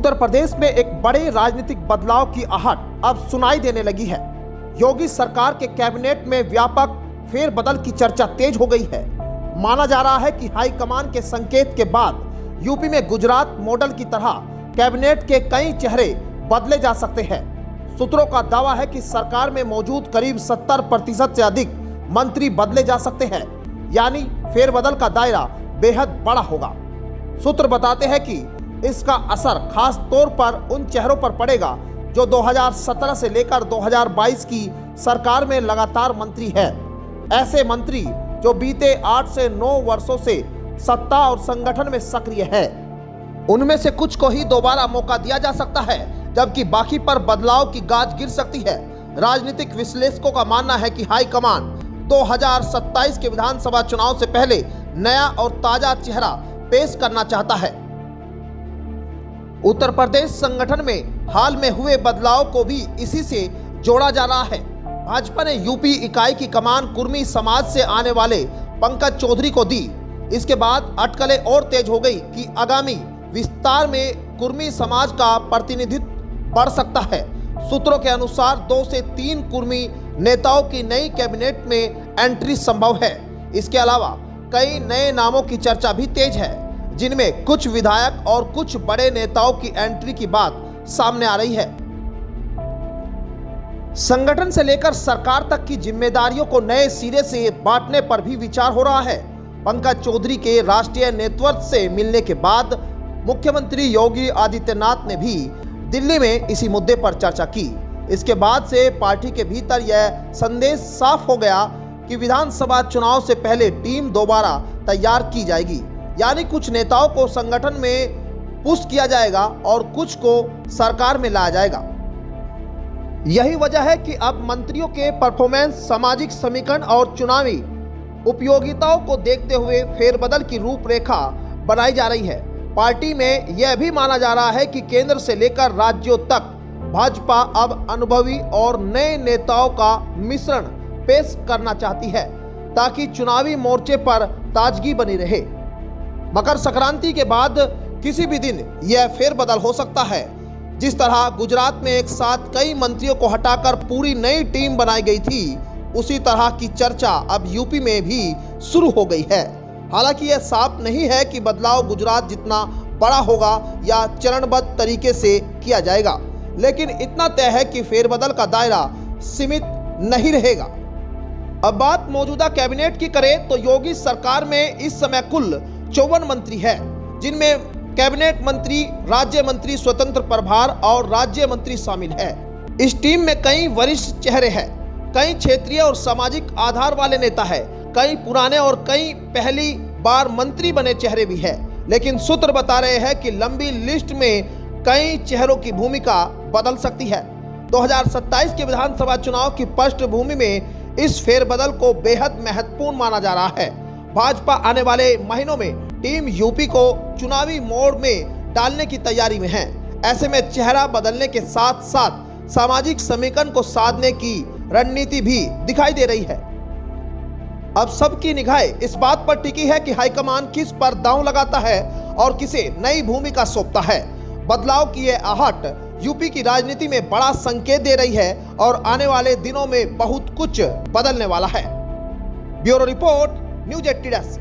उत्तर प्रदेश में एक बड़े राजनीतिक बदलाव की आहट अब सुनाई देने लगी है। योगी सरकार के कैबिनेट में व्यापक फेरबदल की चर्चा तेज हो गई है। माना जा रहा है कि हाईकमान के संकेत के बाद यूपी में गुजरात मॉडल की तरह कैबिनेट के कई चेहरे बदले जा सकते हैं। सूत्रों का दावा है कि सरकार में मौजूद करीब 70% से अधिक मंत्री बदले जा सकते हैं, यानी फेरबदल का दायरा बेहद बड़ा होगा। सूत्र बताते हैं कि इसका असर खास तौर पर उन चेहरों पर पड़ेगा जो 2017 से लेकर 2022 की सरकार में लगातार मंत्री है। ऐसे मंत्री जो बीते 8 से 9 वर्षों से सत्ता और संगठन में सक्रिय है, उनमें से कुछ को ही दोबारा मौका दिया जा सकता है, जबकि बाकी पर बदलाव की गाज गिर सकती है। राजनीतिक विश्लेषकों का मानना है कि हाईकमान 2027 के विधानसभा चुनाव से पहले नया और ताजा चेहरा पेश करना चाहता है। उत्तर प्रदेश संगठन में हाल में हुए बदलाव को भी इसी से जोड़ा जा रहा है। भाजपा ने यूपी इकाई की कमान कुर्मी समाज से आने वाले पंकज चौधरी को दी। इसके बाद अटकलें और तेज हो गई कि आगामी विस्तार में कुर्मी समाज का प्रतिनिधित्व बढ़ सकता है। सूत्रों के अनुसार 2 से 3 कुर्मी नेताओं की नई कैबिनेट में एंट्री संभव है। इसके अलावा कई नए नामों की चर्चा भी तेज है, जिनमें कुछ विधायक और कुछ बड़े नेताओं की एंट्री की बात सामने आ रही है। संगठन से लेकर सरकार तक की जिम्मेदारियों को नए सिरे से बांटने पर भी विचार हो रहा है। पंकज चौधरी के राष्ट्रीय नेतृत्व से मिलने के बाद मुख्यमंत्री योगी आदित्यनाथ ने भी दिल्ली में इसी मुद्दे पर चर्चा की। इसके बाद से पार्टी के भीतर यह संदेश साफ हो गया कि विधानसभा चुनाव से पहले टीम दोबारा तैयार की जाएगी, यानी कुछ नेताओं को संगठन में पुश किया जाएगा और कुछ को सरकार में लाया जाएगा। यही वजह है कि अब मंत्रियों के परफॉर्मेंस, सामाजिक समीकरण और चुनावी उपयोगिताओं को देखते हुए फेरबदल की रूपरेखा बनाई जा रही है। पार्टी में यह भी माना जा रहा है कि केंद्र से लेकर राज्यों तक भाजपा अब अनुभवी और नए नेताओं का मिश्रण पेश करना चाहती है, ताकि चुनावी मोर्चे पर ताजगी बनी रहे। मकर संक्रांति के बाद किसी भी दिन यह फेरबदल हो सकता है। जिस तरह गुजरात में एक साथ कई मंत्रियों को हटाकर पूरी नई टीम बनाई गई थी, उसी तरह की चर्चा अब यूपी में भी शुरू हो गई है। हालांकि यह साफ नहीं है कि बदलाव गुजरात जितना बड़ा होगा या चरणबद्ध तरीके से किया जाएगा, लेकिन इतना तय है कि फेरबदल का दायरा सीमित नहीं रहेगा। अब बात मौजूदा कैबिनेट की करें तो योगी सरकार में इस समय कुल 54 मंत्री है, जिनमें कैबिनेट मंत्री, राज्य मंत्री, स्वतंत्र प्रभार और राज्य मंत्री शामिल है। इस टीम में कई वरिष्ठ चेहरे हैं, कई क्षेत्रीय और सामाजिक आधार वाले नेता हैं, कई पुराने और कई पहली बार मंत्री बने चेहरे भी हैं। लेकिन सूत्र बता रहे हैं कि लंबी लिस्ट में कई चेहरों की भूमिका बदल सकती है। 2027 के विधानसभा चुनाव की पृष्ठभूमि में इस फेरबदल को बेहद महत्वपूर्ण माना जा रहा है। भाजपा आने वाले महीनों में टीम यूपी को चुनावी मोड़ में डालने की तैयारी में है। ऐसे में चेहरा बदलने के साथ साथ सामाजिक समीकरण को साधने की रणनीति भी दिखाई दे रही है। अब सबकी निगाहें इस बात पर टिकी है कि हाईकमान किस पर दांव लगाता है और किसे नई भूमिका सौंपता है। बदलाव की यह आहट यूपी की राजनीति में बड़ा संकेत दे रही है और आने वाले दिनों में बहुत कुछ बदलने वाला है। Bureau report, news 18 desk.